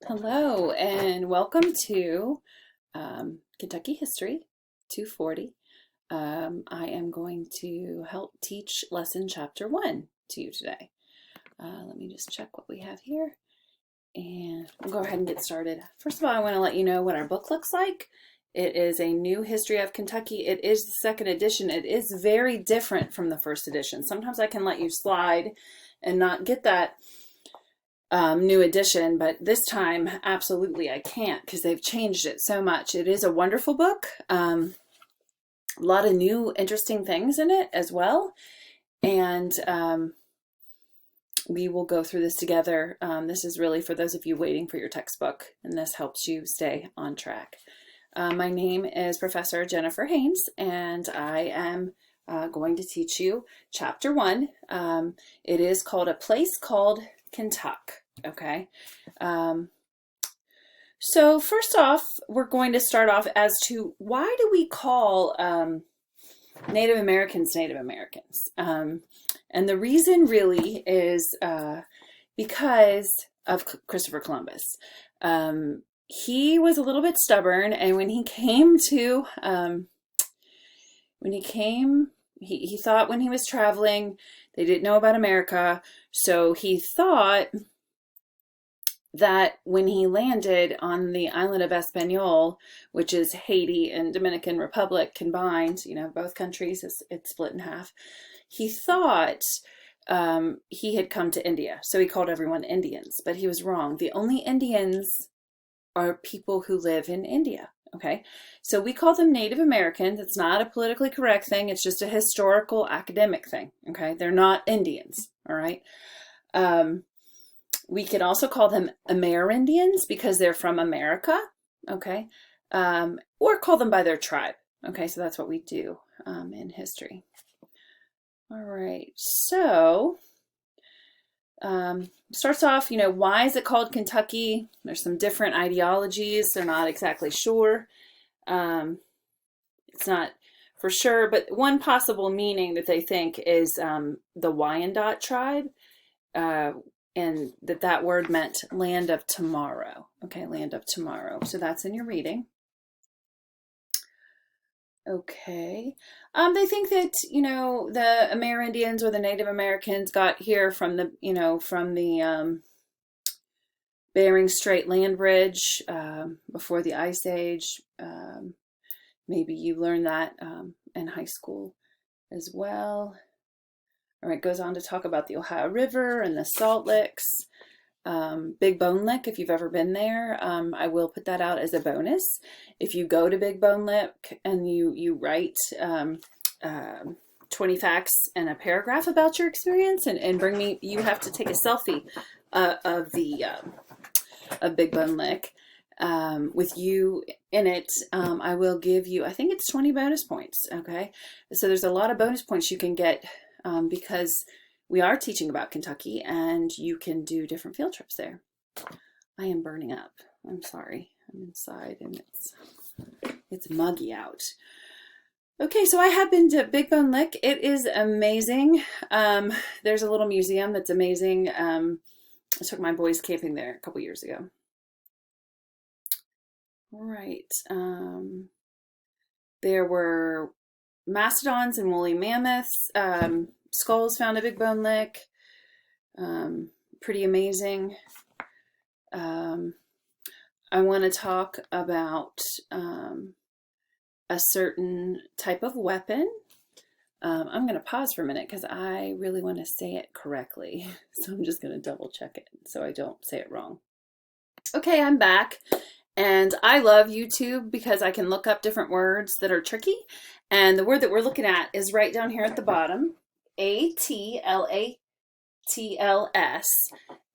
Hello and welcome to Kentucky History 240. I am going to help teach lesson chapter 1 to you today. Let me just check what we have here and we'll go ahead and get started. First of all, I want to let you know what our book looks like. It is a new history of Kentucky. It is the second edition. It is very different from the first edition. Sometimes I can let you slide and not get that new edition, but this time absolutely I can't because they've changed it so much. It is a wonderful book, a lot of new interesting things in it as well, and we will go through this together. This is really for those of you waiting for your textbook, and this helps you stay on track. My name is Professor Jennifer Haynes, and I am going to teach you chapter 1. It is called A Place Called Kentucke. Okay, so first off, we're going to start off as to why do we call Native Americans Native Americans? And the reason really is because of Christopher Columbus. He was a little bit stubborn, and when he came to, he thought when he was traveling, they didn't know about America, so he thought that when he landed on the island of Hispaniola, which is Haiti and Dominican Republic combined, you know, both countries, it's split in half, he thought he had come to India. So he called everyone Indians, but he was wrong. The only Indians are people who live in India. Okay, so we call them Native Americans. It's not a politically correct thing. It's just a historical academic thing. Okay, they're not Indians. All right. We could also call them Amerindians because they're from America, okay, or call them by their tribe, okay, so that's what we do in history. All right, so starts off, you know, why is it called Kentucky? There's some different ideologies. They're not exactly sure. It's not for sure, but one possible meaning that they think is the Wyandot tribe, and that word meant land of tomorrow. Okay, land of tomorrow. So that's in your reading. Okay. They think that, you know, the Amerindians or the Native Americans got here from the, you know, from the Bering Strait land bridge before the Ice Age. Maybe you learned that in high school as well. All right, goes on to talk about the Ohio River and the Salt Licks. Big Bone Lick, if you've ever been there, I will put that out as a bonus. If you go to Big Bone Lick and you write 20 facts and a paragraph about your experience and bring me, you have to take a selfie of Big Bone Lick with you in it. I will give you, I think it's 20 bonus points. Okay, so there's a lot of bonus points you can get because we are teaching about Kentucky and you can do different field trips there. I am burning up. I'm sorry. I'm inside and it's muggy out. Okay, so I have been to Big Bone Lick. It is amazing. There's a little museum that's amazing. I took my boys camping there a couple years ago. All right. There were mastodons and woolly mammoths, skulls found at Big Bone Lick. Pretty amazing. I want to talk about a certain type of weapon. I'm going to pause for a minute because I really want to say it correctly. So I'm just going to double check it so I don't say it wrong. Okay, I'm back. And I love YouTube because I can look up different words that are tricky. And the word that we're looking at is right down here at the bottom, Atlatls.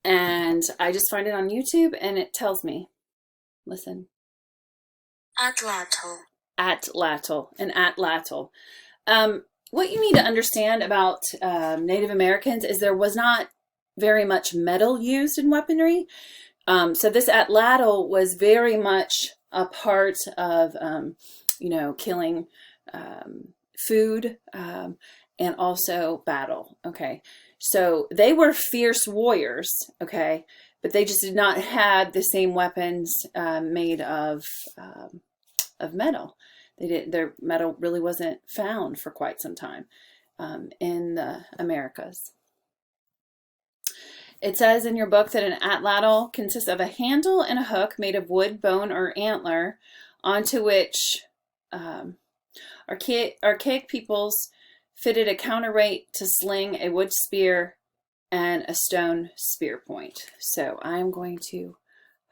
And I just find it on YouTube and it tells me, listen. Atlatl. Atlatl, an Atlatl. What you need to understand about Native Americans is there was not very much metal used in weaponry. So this Atlatl was very much a part of, you know, killing food and also battle. Okay, So they were fierce warriors, okay, but they just did not have the same weapons made of metal. Their metal really wasn't found for quite some time in the Americas. It says in your book that an atlatl consists of a handle and a hook made of wood, bone, or antler, onto which archaic peoples fitted a counterweight to sling, a wood spear, and a stone spear point. So I'm going to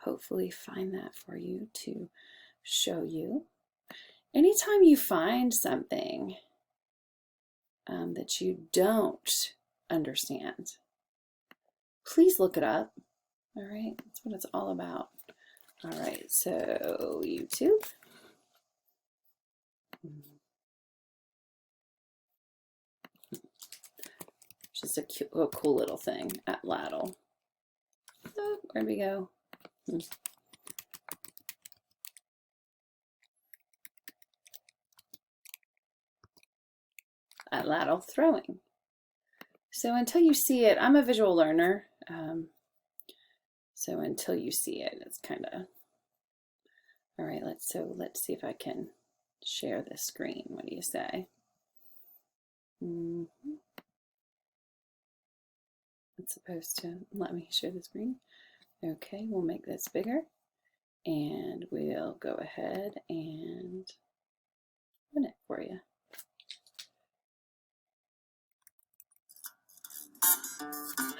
hopefully find that for you to show you. Anytime you find something that you don't understand, please look it up. All right, that's what it's all about. All right, so YouTube. Just a cool little thing. Atlatl. Oh, where'd we go? Atlatl throwing. So until you see it, I'm a visual learner. So until you see it, it's kind of, all right, let's see if I can share the screen. What do you say? It's supposed to let me share the screen. Okay, we'll make this bigger and we'll go ahead and run it for you.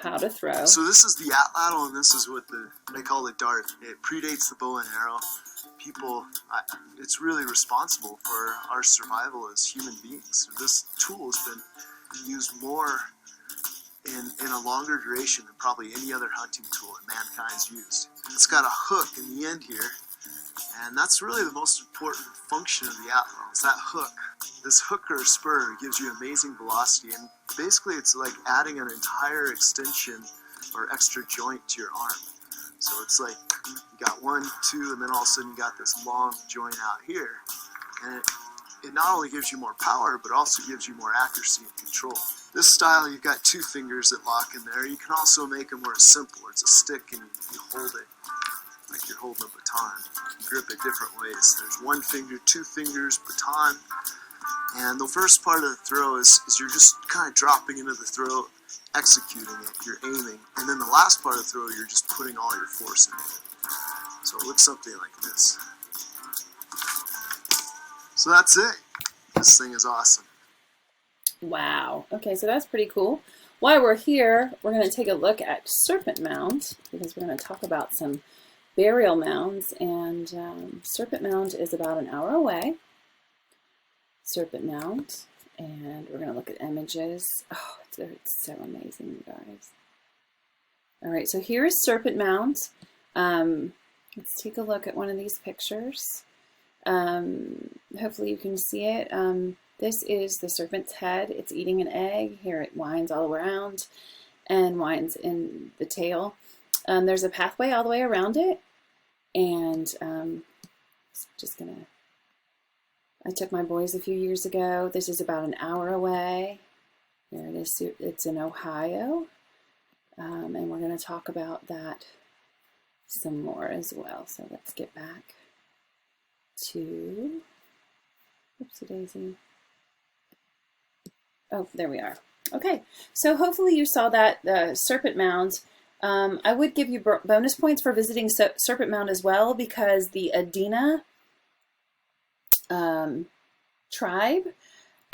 How to throw. So this is the atlatl, and this is what they call the dart. It predates the bow and arrow. It's really responsible for our survival as human beings. This tool has been used more in a longer duration than probably any other hunting tool that mankind's used. It's got a hook in the end here, and that's really the most important function of the atlatl. It's that hook. This hook or spur gives you amazing velocity, and basically it's like adding an entire extension or extra joint to your arm. So it's like you got 1, 2, and then all of a sudden you got this long joint out here, and it not only gives you more power, but also gives you more accuracy and control. This style, you've got 2 fingers that lock in there. You can also make them where it's simple. It's a stick and you hold it like you're holding a baton. You grip it different ways. There's 1 finger, 2 fingers, baton. And the first part of the throw is you're just kind of dropping into the throw, executing it, you're aiming. And then the last part of the throw, you're just putting all your force into it. So it looks something like this. So that's it. This thing is awesome. Wow. Okay, so that's pretty cool. While we're here, we're going to take a look at Serpent Mound, because we're going to talk about some burial mounds. And Serpent Mound is about an hour away. Serpent Mound. And we're going to look at images. Oh, it's so amazing, you guys. All right, so here is Serpent Mound. Let's take a look at one of these pictures. Hopefully you can see it. This is the serpent's head. It's eating an egg. Here it winds all around and winds in the tail. There's a pathway all the way around it. And just gonna, I took my boys a few years ago. This is about an hour away. There it is. It's in Ohio. And we're going to talk about that some more as well. So let's get back to, oopsie daisy. Oh, there we are. Okay, so hopefully you saw that Serpent Mound. I would give you bonus points for visiting Serpent Mound as well, because the Adena tribe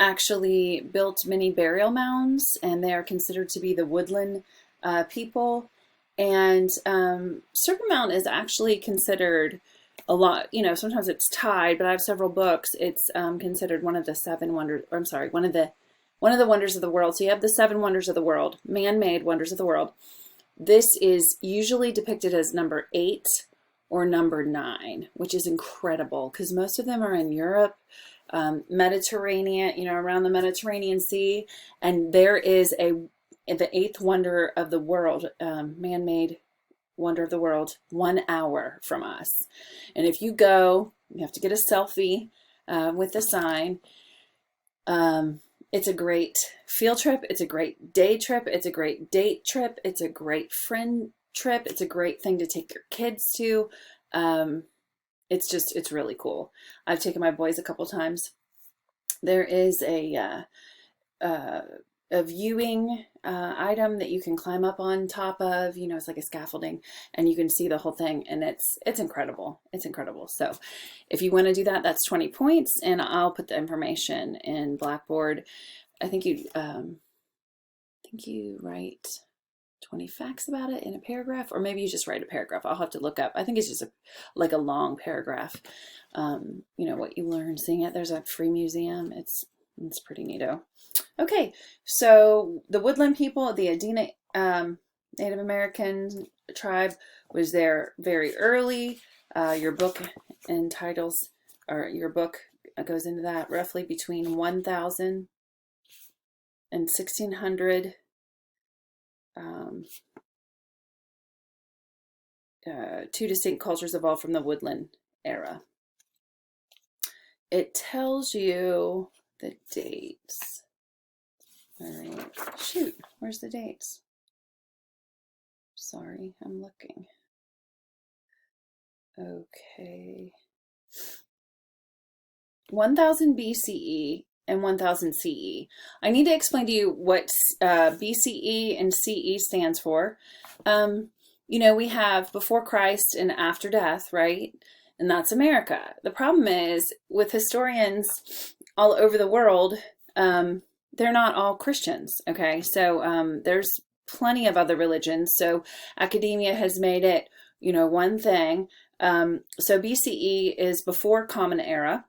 actually built many burial mounds, and they are considered to be the Woodland People. And Serpent Mound is actually considered a lot, you know, sometimes it's tied, but I have several books. It's considered one of the 7 wonders, or I'm sorry, one of the wonders of the world. So you have the 7 wonders of the world, man-made wonders of the world. This is usually depicted as number 8 or number 9, which is incredible because most of them are in Europe, Mediterranean, you know, around the Mediterranean Sea. And there is the 8th wonder of the world, man-made wonder of the world, 1 hour from us. And if you go, you have to get a selfie with the sign. It's a great field trip. It's a great day trip. It's a great date trip. It's a great friend trip. It's a great thing to take your kids to. It's really cool. I've taken my boys a couple times. There is a viewing item that you can climb up on top of. You know, it's like a scaffolding, and you can see the whole thing, and it's incredible. It's incredible. So if you want to do that, that's 20 points, and I'll put the information in Blackboard. I think you write 20 facts about it in a paragraph, or maybe you just write a paragraph. I'll have to look up. I think it's just like a long paragraph. You know, what you learned seeing it. There's a free museum. It's pretty neato. Okay, so the Woodland People, the Adena Native American tribe, was there very early. Your book entitles, or your book goes into that, roughly between 1000 and 1600. Two distinct cultures evolved from the woodland era. It tells you the dates. All right, shoot, where's the dates? Sorry, I'm looking. Okay. 1000 BCE and 1000 CE. I need to explain to you what BCE and CE stands for. You know, we have before Christ and after death, right? And that's America. The problem is with historians all over the world, they're not all Christians, okay? So there's plenty of other religions. So academia has made it, you know, one thing. So BCE is before Common Era,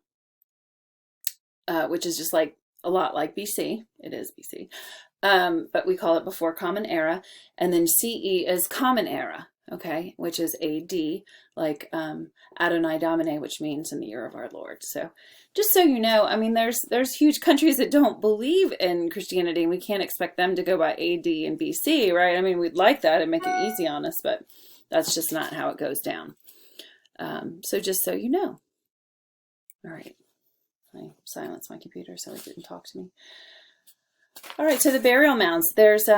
which is just like a lot like BC. It is BC. But we call it before Common Era. And then CE is Common Era, okay, which is AD, like Adonai Domine, which means in the year of our Lord. So just so you know, I mean, there's huge countries that don't believe in Christianity, and we can't expect them to go by AD and BC, right? I mean, we'd like that and make it easy on us, but that's just not how it goes down. So just so you know. All right. I silenced my computer so it didn't talk to me. All right, so the burial mounds. There's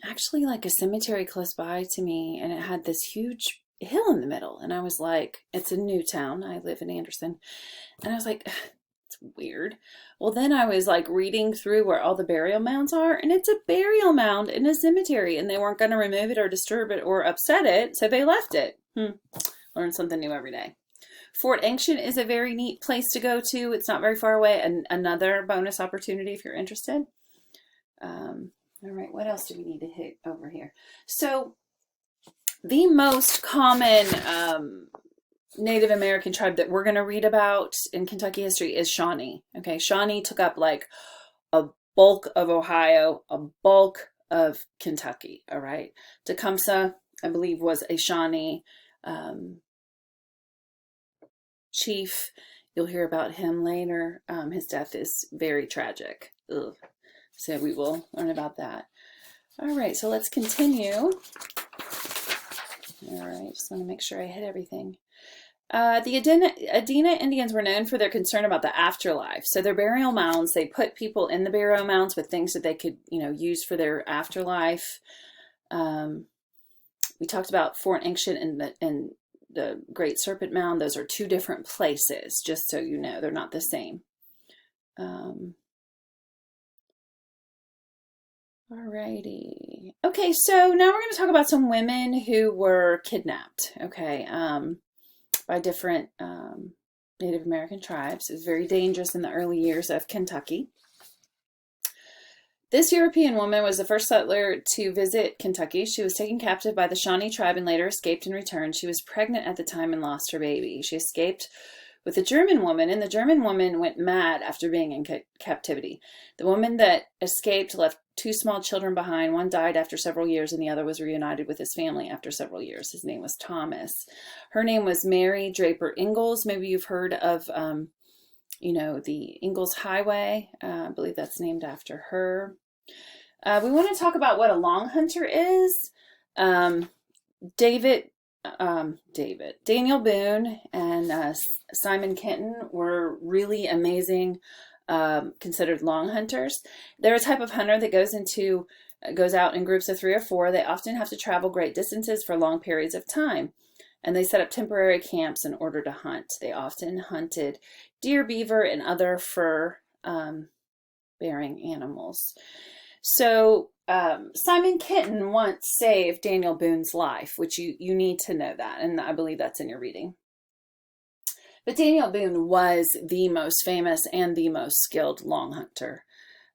actually like a cemetery close by to me, and it had this huge hill in the middle, and I was like, it's a new town. I live in Anderson, and I was like, it's weird. Well, then I was like reading through where all the burial mounds are, and it's a burial mound in a cemetery, and they weren't going to remove it or disturb it or upset it, so they left it. Learn something new every day. Fort Ancient is a very neat place to go to. It's not very far away, and another bonus opportunity if you're interested. All right, what else do we need to hit over here? So the most common Native American tribe that we're going to read about in Kentucky history is Shawnee. Okay, Shawnee took up like a bulk of Ohio, a bulk of Kentucky. All right, Tecumseh, I believe, was a Shawnee chief. You'll hear about him later. His death is very tragic. Ugh. So we will learn about that. All right, so let's continue. All right, just want to make sure I hit everything. The Adena Indians were known for their concern about the afterlife. So their burial mounds, they put people in the burial mounds with things that they could, you know, use for their afterlife. We talked about Fort Ancient and the Great Serpent Mound. Those are two different places, just so you know. They're not the same. Alrighty. Okay, so now we're going to talk about some women who were kidnapped, okay, by different Native American tribes. It was very dangerous in the early years of Kentucky. This European woman was the first settler to visit Kentucky. She was taken captive by the Shawnee tribe and later escaped and returned. She was pregnant at the time and lost her baby. She escaped with a German woman, and the German woman went mad after being in captivity. The woman that escaped left two small children behind. One died after several years, and the other was reunited with his family after several years. His name was Thomas. Her name was Mary Draper Ingalls. Maybe you've heard of, you know, the Ingalls Highway. I believe that's named after her. We want to talk about what a Longhunter is. Daniel Boone and Simon Kenton were really amazing considered long hunters. They're a type of hunter that goes out in groups of 3 or 4. They often have to travel great distances for long periods of time, and they set up temporary camps in order to hunt. They often hunted deer, beaver, and other fur bearing animals. So Simon Kitten once saved Daniel Boone's life, which you need to know that, and I believe that's in your reading. But Daniel Boone was the most famous and the most skilled long hunter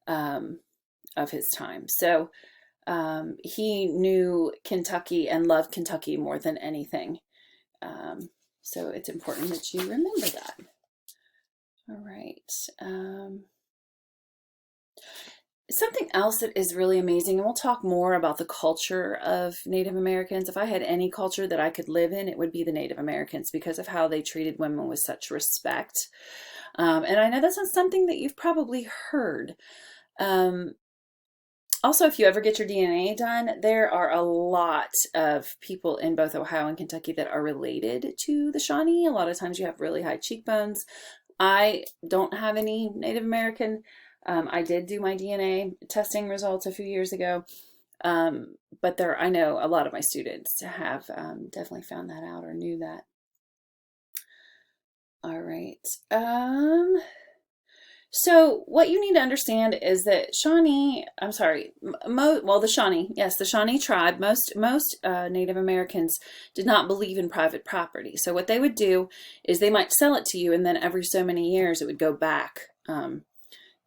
of his time. So he knew Kentucky and loved Kentucky more than anything. So it's important that you remember that. All right. Something else that is really amazing, and we'll talk more about the culture of Native Americans. If I had any culture that I could live in, it would be the Native Americans, because of how they treated women with such respect. And I know that's not something that you've probably heard. Also, if you ever get your DNA done, there are a lot of people in both Ohio and Kentucky that are related to the Shawnee. A lot of times you have really high cheekbones. I don't have any Native American. I did do my DNA testing results a few years ago, but I know a lot of my students have definitely found that out or knew that. All right. So what you need to understand is that the Shawnee, yes, the Shawnee tribe, most Native Americans did not believe in private property. So what they would do is they might sell it to you, and then every so many years it would go back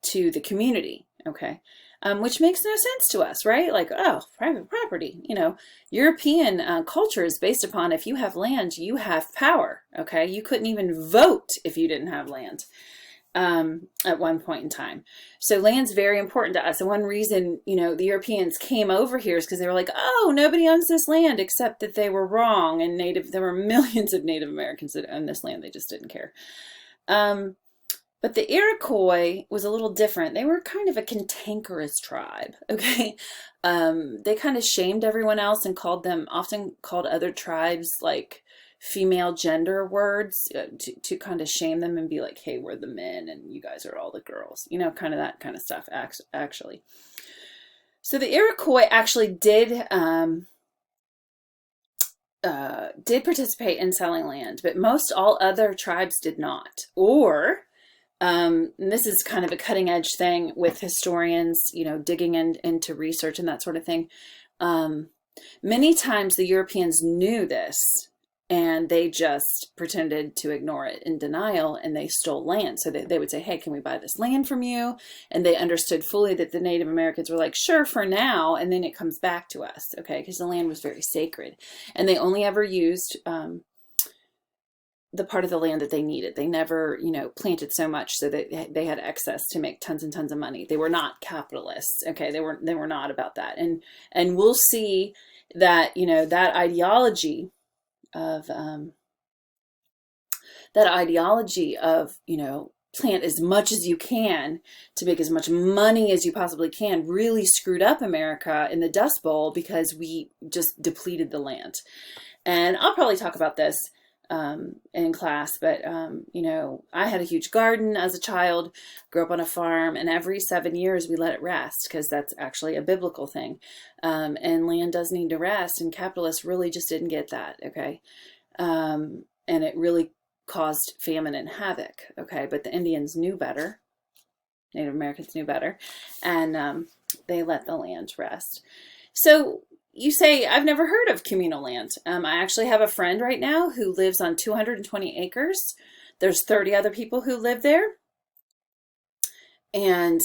to the community, okay? Which makes no sense to us, right? Like, oh, private property, European culture is based upon if you have land, you have power, okay? You couldn't even vote if you didn't have land at one point in time. So land's very important to us. And one reason, the Europeans came over here is because they were like, oh, nobody owns this land, except that they were wrong. And there were millions of Native Americans that owned this land. They just didn't care. But the Iroquois was a little different. They were kind of a cantankerous tribe, okay? They kind of shamed everyone else and often called other tribes like female gender words to kind of shame them and be like, hey, we're the men and you guys are all the girls, kind of that kind of stuff, actually. So the Iroquois actually did participate in selling land, but most all other tribes did not. Or and this is kind of a cutting edge thing with historians, digging into research and that sort of thing. Many times the Europeans knew this and they just pretended to ignore it in denial, and they stole land. So they would say, hey, can we buy this land from you? And they understood fully that the Native Americans were like, sure, for now, and then it comes back to us, okay? Because the land was very sacred. And they only ever used the part of the land that they needed. They never, planted so much so that they had excess to make tons and tons of money. They were not capitalists. Okay. They were not about that. And we'll see that, that ideology of, plant as much as you can to make as much money as you possibly can really screwed up America in the Dust Bowl, because we just depleted the land. And I'll probably talk about this in class, but I had a huge garden as a child, grew up on a farm, and every 7 years we let it rest, because that's actually a biblical thing. And land does need to rest, and capitalists really just didn't get that, okay? And it really caused famine and havoc, okay? But the Indians knew better. Native Americans knew better, and they let the land rest. So you say, I've never heard of communal land. I actually have a friend right now who lives on 220 acres. There's 30 other people who live there. And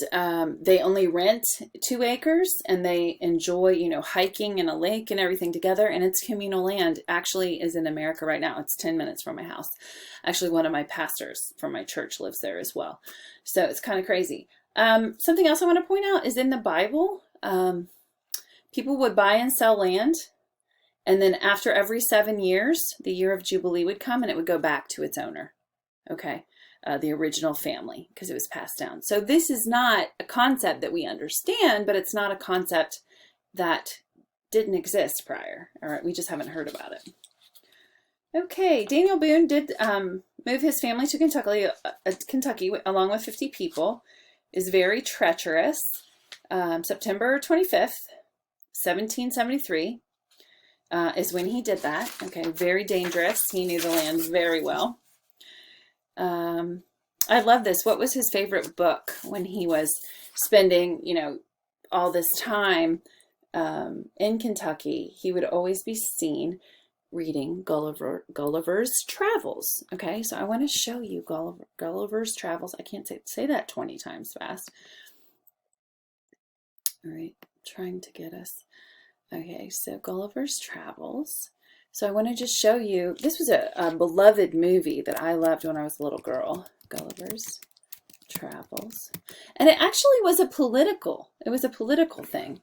they only rent 2 acres, and they enjoy, hiking in a lake and everything together. And it's communal land. Actually is in America right now. It's 10 minutes from my house. Actually, one of my pastors from my church lives there as well. So it's kind of crazy. Something else I want to point out is in the Bible, people would buy and sell land, and then after every 7 years, the year of Jubilee would come, and it would go back to its owner, okay, the original family, because it was passed down. So this is not a concept that we understand, but it's not a concept that didn't exist prior. All right, we just haven't heard about it. Okay, Daniel Boone did move his family to Kentucky along with 50 people is very treacherous. September 25th, 1773 is when he did that. Okay, very dangerous. He knew the land very well. I love this. What was his favorite book when he was spending, all this time in Kentucky? He would always be seen reading Gulliver's Travels. Okay, so I want to show you Gulliver's Travels. I can't say that 20 times fast. All right, trying to get us. Okay, so Gulliver's Travels. So I want to just show you, this was a beloved movie that I loved when I was a little girl, Gulliver's Travels. And it actually was it was a political thing.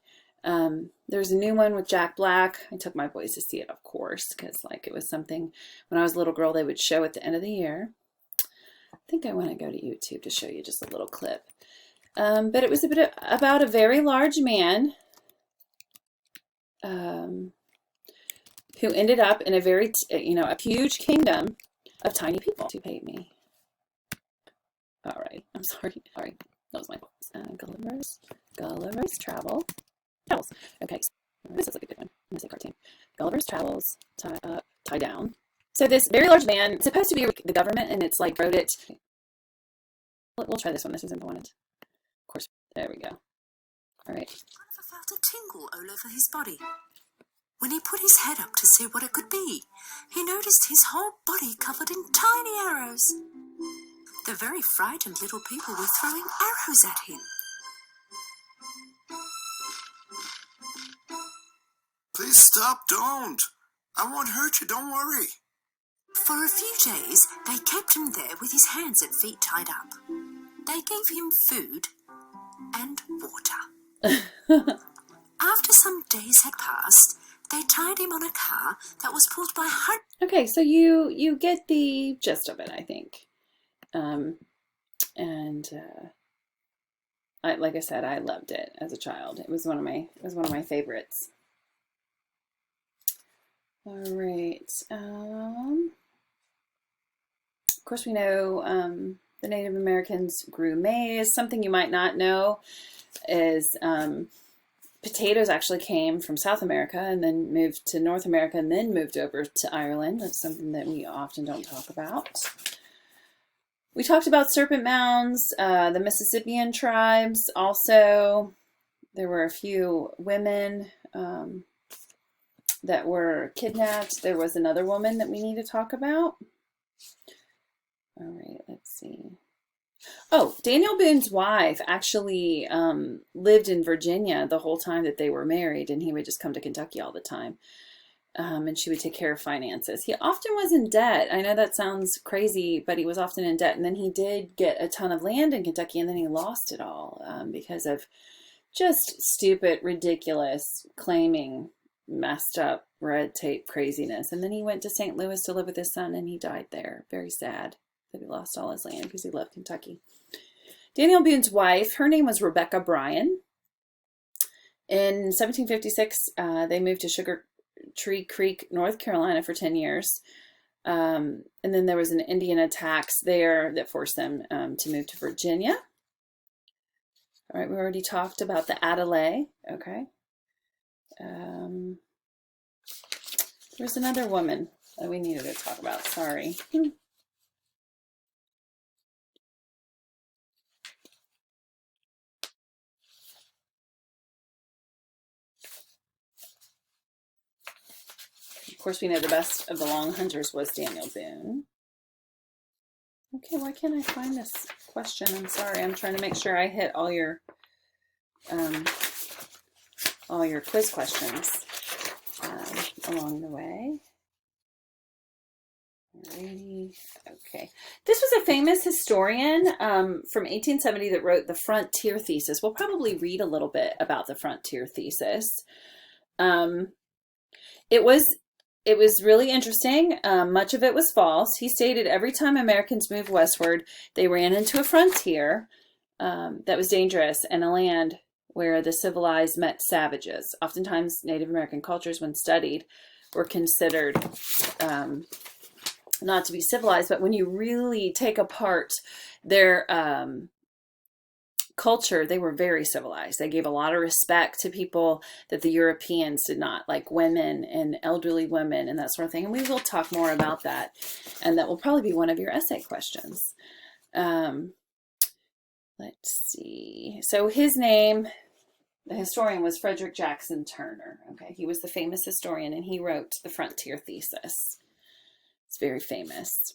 There's a new one with Jack Black. I took my boys to see it, of course, because it was something when I was a little girl they would show at the end of the year. I think I want to go to YouTube to show you just a little clip. But it was a bit about a very large man who ended up in a very, a huge kingdom of tiny people who paid me. All right, I'm sorry. That was my Gulliver's Travels. Okay, so this is like a good one. I'm gonna say cartoon. Gulliver's Travels, tie down. So this very large man, supposed to be the government, and it's wrote it. We'll try this one. This isn't the one. Of course, there we go. All right. Gulliver felt a tingle all over his body. When he put his head up to see what it could be, he noticed his whole body covered in tiny arrows. The very frightened little people were throwing arrows at him. Please stop, don't. I won't hurt you, don't worry. For a few days, they kept him there with his hands and feet tied up. They gave him food and water. After some days had passed, they tied him on a car that was pulled by hundreds. Okay, so you get the gist of it, I think. Like I said, I loved it as a child. It was one of my favorites. All right. Of course, we know the Native Americans grew maize. Something you might not know is potatoes actually came from South America and then moved to North America and then moved over to Ireland. That's something that we often don't talk about. We talked about Serpent Mounds, the Mississippian tribes. Also, there were a few women that were kidnapped. There was another woman that we need to talk about. All right, let's see. Oh, Daniel Boone's wife actually lived in Virginia the whole time that they were married, and he would just come to Kentucky all the time. And she would take care of finances. He often was in debt. I know that sounds crazy, but he was often in debt. And then he did get a ton of land in Kentucky, and then he lost it all because of just stupid, ridiculous, claiming, messed up red tape craziness. And then he went to St. Louis to live with his son, and he died there. Very sad that he lost all his land because he loved Kentucky. Daniel Boone's wife, her name was Rebecca Bryan. In 1756, they moved to Sugar Tree Creek, North Carolina for 10 years. And then there was an Indian attacks there that forced them to move to Virginia. All right, we already talked about the Atlatl. Okay. There's another woman that we needed to talk about. Sorry. Of course, we know the best of the Longhunters was Daniel Boone. Okay, why can't I find this question? I'm sorry. I'm trying to make sure I hit all your quiz questions along the way. Alrighty. Okay. This was a famous historian from 1870 that wrote the Frontier Thesis. We'll probably read a little bit about the Frontier Thesis. It was really interesting. Much of it was false. He stated every time Americans moved westward, they ran into a frontier that was dangerous and a land where the civilized met savages. Oftentimes, Native American cultures, when studied, were considered not to be civilized, but when you really take apart their culture, they were very civilized. They gave a lot of respect to people that the Europeans did not, like women and elderly women and that sort of thing. And we will talk more about that. And that will probably be one of your essay questions. Let's see. So his name, the historian, was Frederick Jackson Turner. Okay, he was the famous historian, and he wrote the Frontier Thesis. It's very famous.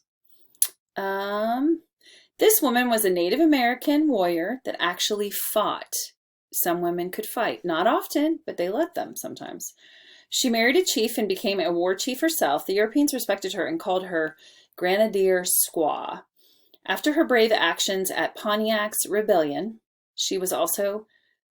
This woman was a Native American warrior that actually fought. Some women could fight. Not often, but they let them sometimes. She married a chief and became a war chief herself. The Europeans respected her and called her Grenadier Squaw. After her brave actions at Pontiac's Rebellion, she was also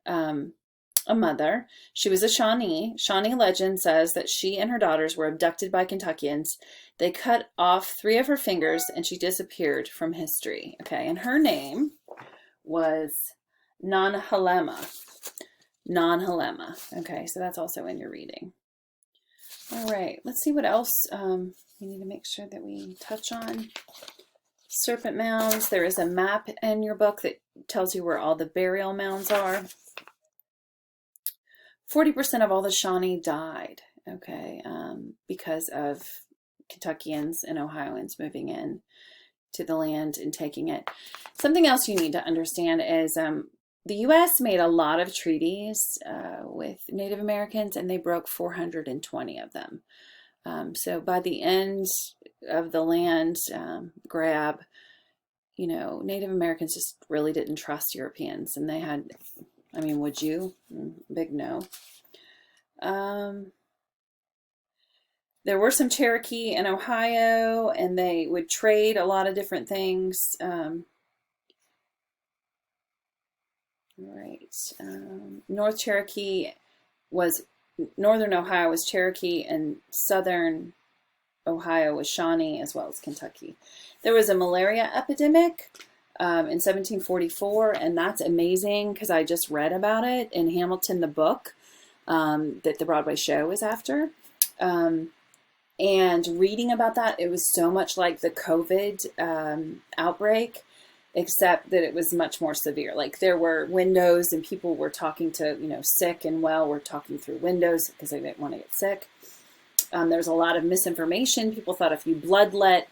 a mother. She was a Shawnee. Shawnee legend says that she and her daughters were abducted by Kentuckians. They cut off 3 of her fingers and she disappeared from history. Okay, and her name was Non-Helema. Non-Helema. Okay, so that's also in your reading. All right, let's see what else we need to make sure that we touch on. Serpent Mounds. There is a map in your book that tells you where all the burial mounds are. 40% of all the Shawnee died, okay, because of Kentuckians and Ohioans moving in to the land and taking it. Something else you need to understand is the U.S. made a lot of treaties with Native Americans, and they broke 420 of them. So by the end of the land grab, you know, Native Americans just really didn't trust Europeans, and they had, I mean, would you? Big no. There were some Cherokee in Ohio, and they would trade a lot of different things. North Cherokee was, northern Ohio was Cherokee, and southern Ohio was Shawnee, as well as Kentucky. There was a malaria epidemic in 1744, and that's amazing because I just read about it in Hamilton, the book that the Broadway show is after. And reading about that, it was so much like the COVID outbreak, except that it was much more severe. Like there were windows and people were talking to, you know, sick and well, were talking through windows because they didn't want to get sick. There's a lot of misinformation. People thought if you bloodlet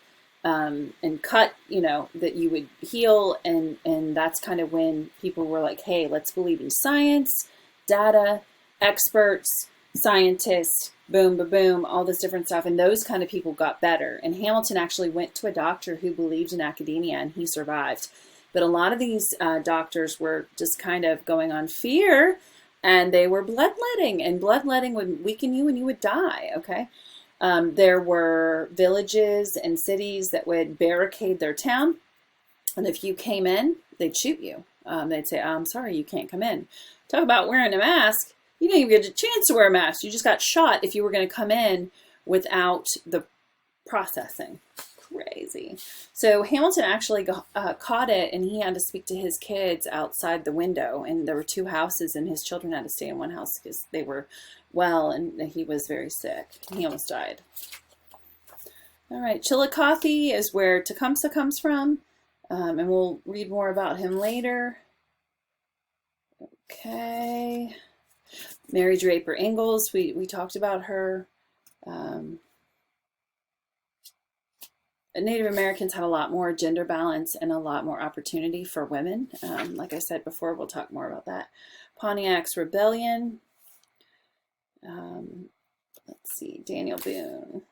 and cut, you know, that you would heal. And that's kind of when people were like, hey, let's believe in science, data, experts, scientists, boom, boom, boom, all this different stuff. And those kind of people got better. And Hamilton actually went to a doctor who believed in academia, and he survived. But a lot of these doctors were just kind of going on fear, and they were bloodletting, and bloodletting would weaken you and you would die, okay? There were villages and cities that would barricade their town, and if you came in, they'd shoot you. They'd say, I'm sorry, you can't come in. Talk about wearing a mask. You didn't even get a chance to wear a mask. You just got shot if you were going to come in without the processing. Crazy. So Hamilton actually caught it, and he had to speak to his kids outside the window. And there were 2 houses, and his children had to stay in one house because they were well, and he was very sick. He almost died. All right, Chillicothe is where Tecumseh comes from, and we'll read more about him later. Okay. Mary Draper Ingalls, we talked about her. Native Americans had a lot more gender balance and a lot more opportunity for women. Like I said before, we'll talk more about that. Pontiac's Rebellion. Let's see, Daniel Boone.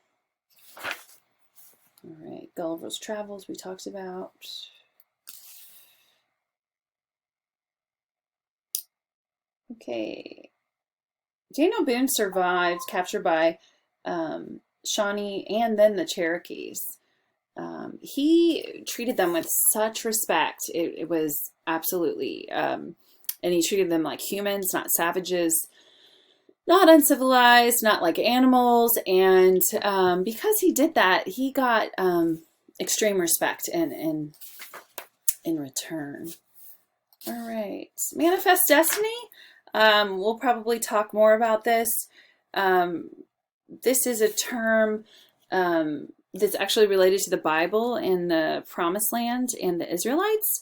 All right, Gulliver's Travels we talked about. Okay. Daniel Boone survived capture by Shawnee and then the Cherokees. He treated them with such respect. It was absolutely, and he treated them like humans, not savages, not uncivilized, not like animals. And because he did that, he got extreme respect in return. All right, Manifest Destiny. We'll probably talk more about this. This is a term that's actually related to the Bible and the Promised Land and the Israelites.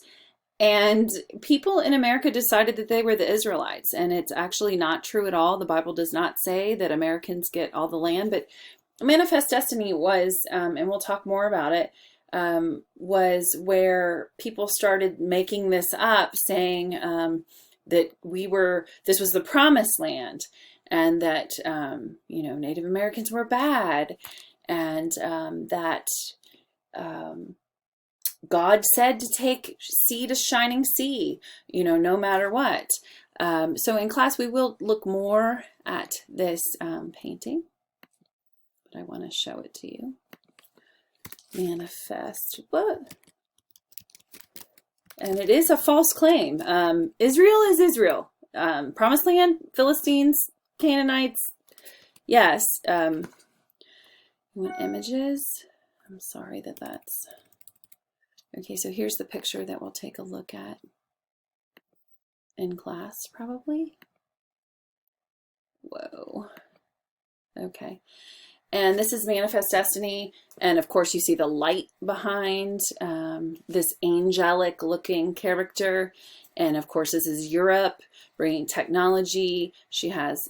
And people in America decided that they were the Israelites, and it's actually not true at all. The Bible does not say that Americans get all the land, but Manifest Destiny was, and we'll talk more about it, was where people started making this up, saying that this was the Promised Land, and that, Native Americans were bad, and that God said to take sea to shining sea, no matter what. So in class, we will look more at this painting, but I want to show it to you. Manifest, what? And it is a false claim. Israel is Israel. Promised Land, Philistines, Canaanites. Yes. You want images? I'm sorry that's... Okay, so here's the picture that we'll take a look at in class, probably. Whoa. Okay. And this is Manifest Destiny. And of course, you see the light behind this angelic looking character. And of course, this is Europe bringing technology. She has,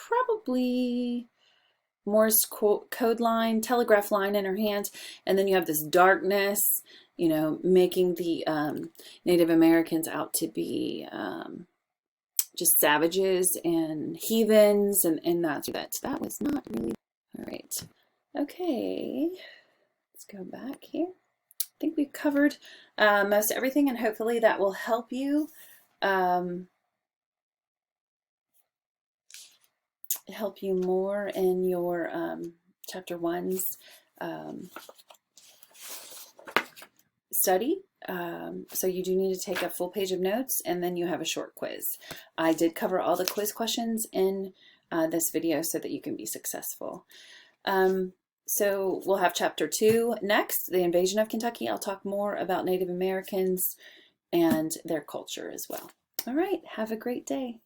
probably Morse code line, telegraph line in her hand. And then you have this darkness, making the Native Americans out to be just savages and heathens, and that was not really... All right. Okay. Let's go back here. I think we've covered most everything, and hopefully that will help you more in your chapter 1's study. So you do need to take a full page of notes, and then you have a short quiz. I did cover all the quiz questions in this video so that you can be successful. So we'll have chapter 2 next, the invasion of Kentucky. I'll talk more about Native Americans and their culture as well. All right, have a great day.